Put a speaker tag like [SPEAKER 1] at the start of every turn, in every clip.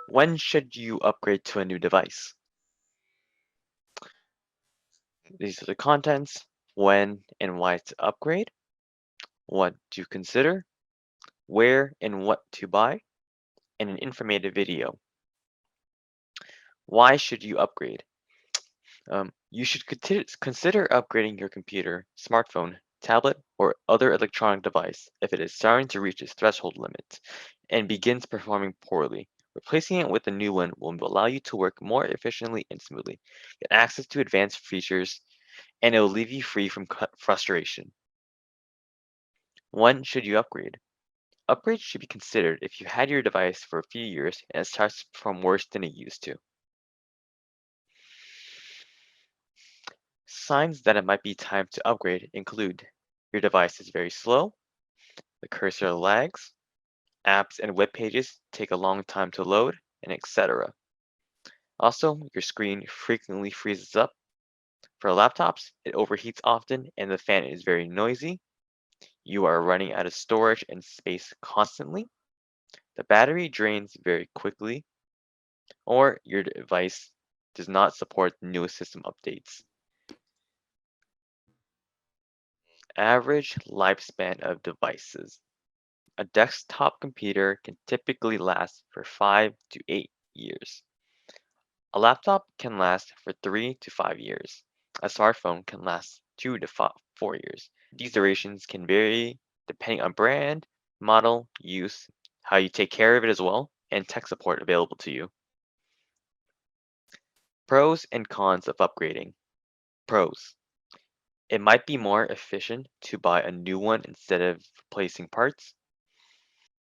[SPEAKER 1] When should you upgrade to a new device? These are the contents, when and why to upgrade, what to consider, where and what to buy, and an informative video. Why should you upgrade? You should consider upgrading your computer, smartphone, tablet, or other electronic device if it is starting to reach its threshold limit and begins performing poorly. Replacing it with a new one will allow you to work more efficiently and smoothly, get access to advanced features, and it will leave you free from frustration. When should you upgrade? Upgrades should be considered if you had your device for a few years and it starts to perform worse than it used to. Signs that it might be time to upgrade include your device is very slow, the cursor lags, apps and web pages take a long time to load, and etc. Also, your screen frequently freezes up. For laptops, it overheats often and the fan is very noisy. You are running out of storage and space constantly. The battery drains very quickly, or your device does not support the newest system updates. Average lifespan of devices. A desktop computer can typically last for 5 to 8 years. A laptop can last for 3 to 5 years. A smartphone can last 2 to 4 years. These durations can vary depending on brand, model, use, how you take care of it as well, and tech support available to you. Pros and cons of upgrading. Pros. It might be more efficient to buy a new one instead of replacing parts.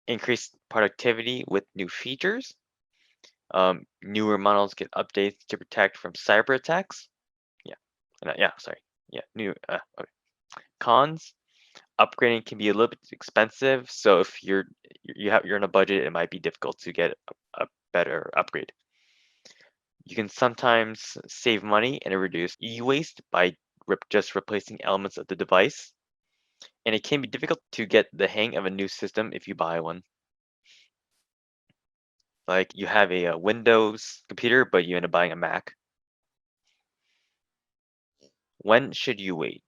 [SPEAKER 1] Increased productivity with new features. Newer models get updates to protect from cyber attacks. Yeah, yeah, sorry. Yeah, okay. Cons. Upgrading can be a little bit expensive, so if you're on a budget, it might be difficult to get a better upgrade. You can sometimes save money and reduce e-waste by just replacing elements of the device, and it can be difficult to get the hang of a new system if you buy one. Like you have a Windows computer, but you end up buying a Mac. When should you wait?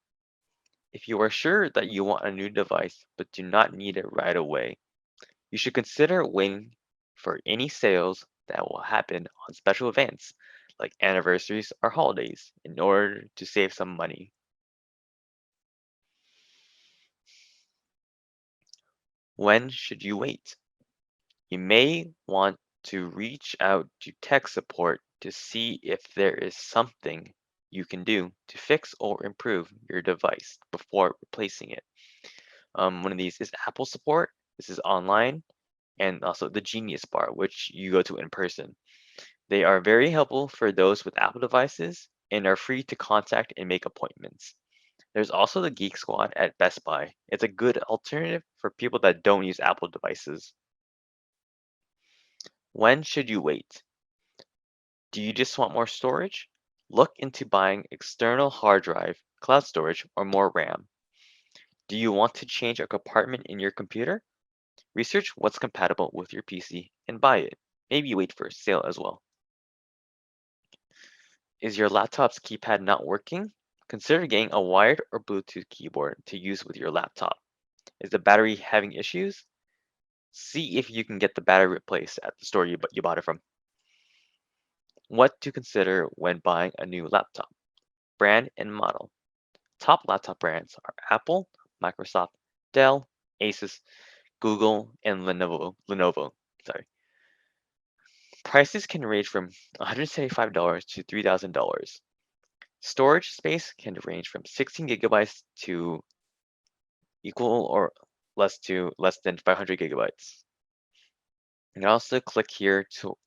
[SPEAKER 1] If you are sure that you want a new device but do not need it right away, you should consider waiting for any sales that will happen on special events like anniversaries or holidays in order to save some money. When should you wait? You may want to reach out to tech support to see if there is something you can do to fix or improve your device before replacing it. One of these is Apple support. This is online, and also the Genius Bar, which you go to in person. They are very helpful for those with Apple devices and are free to contact and make appointments. There's also the Geek Squad at Best Buy. It's a good alternative for people that don't use Apple devices. When should you wait? Do you just want more storage? Look into buying external hard drive, cloud storage, or more RAM. Do you want to change a compartment in your computer? Research what's compatible with your PC and buy it. Maybe wait for a sale as well. Is your laptop's keypad not working? Consider getting a wired or Bluetooth keyboard to use with your laptop. Is the battery having issues? See if you can get the battery replaced at the store you bought it from. What to consider when buying a new laptop. Brand and model. Top laptop brands are Apple, Microsoft, Dell, Asus, Google, and Lenovo. Sorry. Prices can range from $175 to $3,000. Storage space can range from 16 gigabytes to equal or less than 500 gigabytes. And also click here to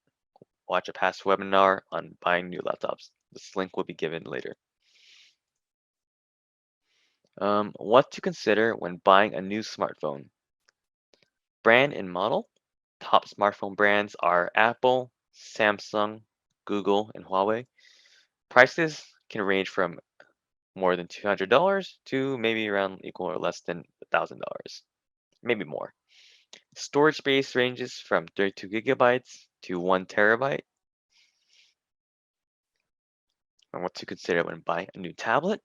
[SPEAKER 1] watch a past webinar on buying new laptops. This link will be given later. What to consider when buying a new smartphone. Brand and model. Top smartphone brands are Apple, Samsung, Google, and Huawei. Prices can range from more than $200 to maybe around equal or less than $1,000, maybe more. Storage space ranges from 32 gigabytes to 1 terabyte. And what to consider when buying a new tablet.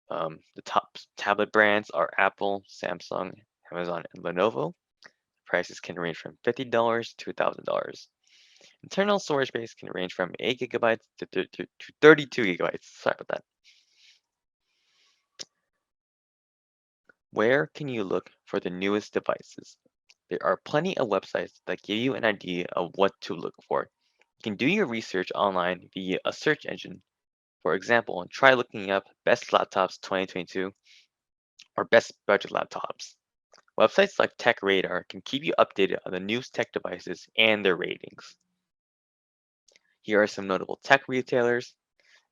[SPEAKER 1] The top tablet brands are Apple, Samsung, Amazon, and Lenovo. Prices can range from $50 to $1,000. Internal storage space can range from 8 gigabytes to 32 gigabytes. Sorry about that. Where can you look for the newest devices? There are plenty of websites that give you an idea of what to look for. You can do your research online via a search engine. For example, try looking up Best Laptops 2022 or Best Budget Laptops. Websites like Tech Radar can keep you updated on the newest tech devices and their ratings. Here are some notable tech retailers.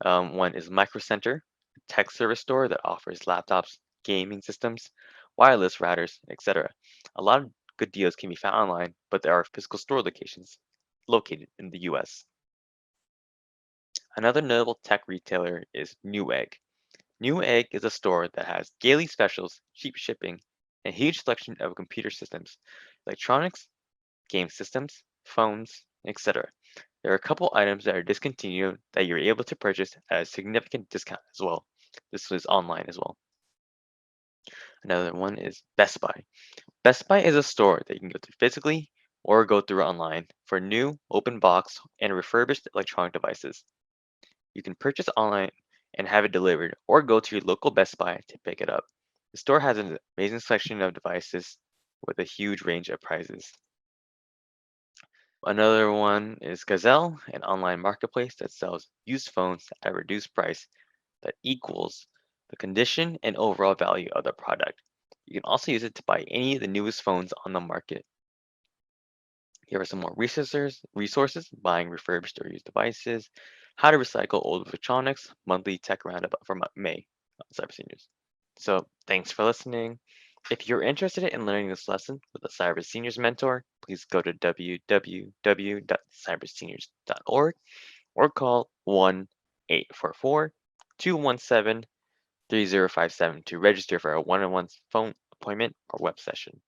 [SPEAKER 1] One is Micro Center, a tech service store that offers laptops, gaming systems, wireless routers, etc. A lot of good deals can be found online, but there are physical store locations located in the US. Another notable tech retailer is Newegg. Newegg is a store that has daily specials, cheap shipping, and a huge selection of computer systems, electronics, game systems, phones, etc. There are a couple items that are discontinued that you're able to purchase at a significant discount as well. This was online as well. Another one is Best Buy. Best Buy is a store that you can go to physically or go through online for new, open box, and refurbished electronic devices. You can purchase online and have it delivered or go to your local Best Buy to pick it up. The store has an amazing selection of devices with a huge range of prices. Another one is Gazelle, an online marketplace that sells used phones at a reduced price that equals the condition and overall value of the product. You can also use it to buy any of the newest phones on the market. Here are some more resources, buying refurbished or used devices, how to recycle old electronics, monthly tech roundup for May on Cyber Seniors. So thanks for listening. If you're interested in learning this lesson with a Cyber Seniors mentor, please go to www.cyberseniors.org or call 1-844-217-3057 to register for a one-on-one phone appointment or web session.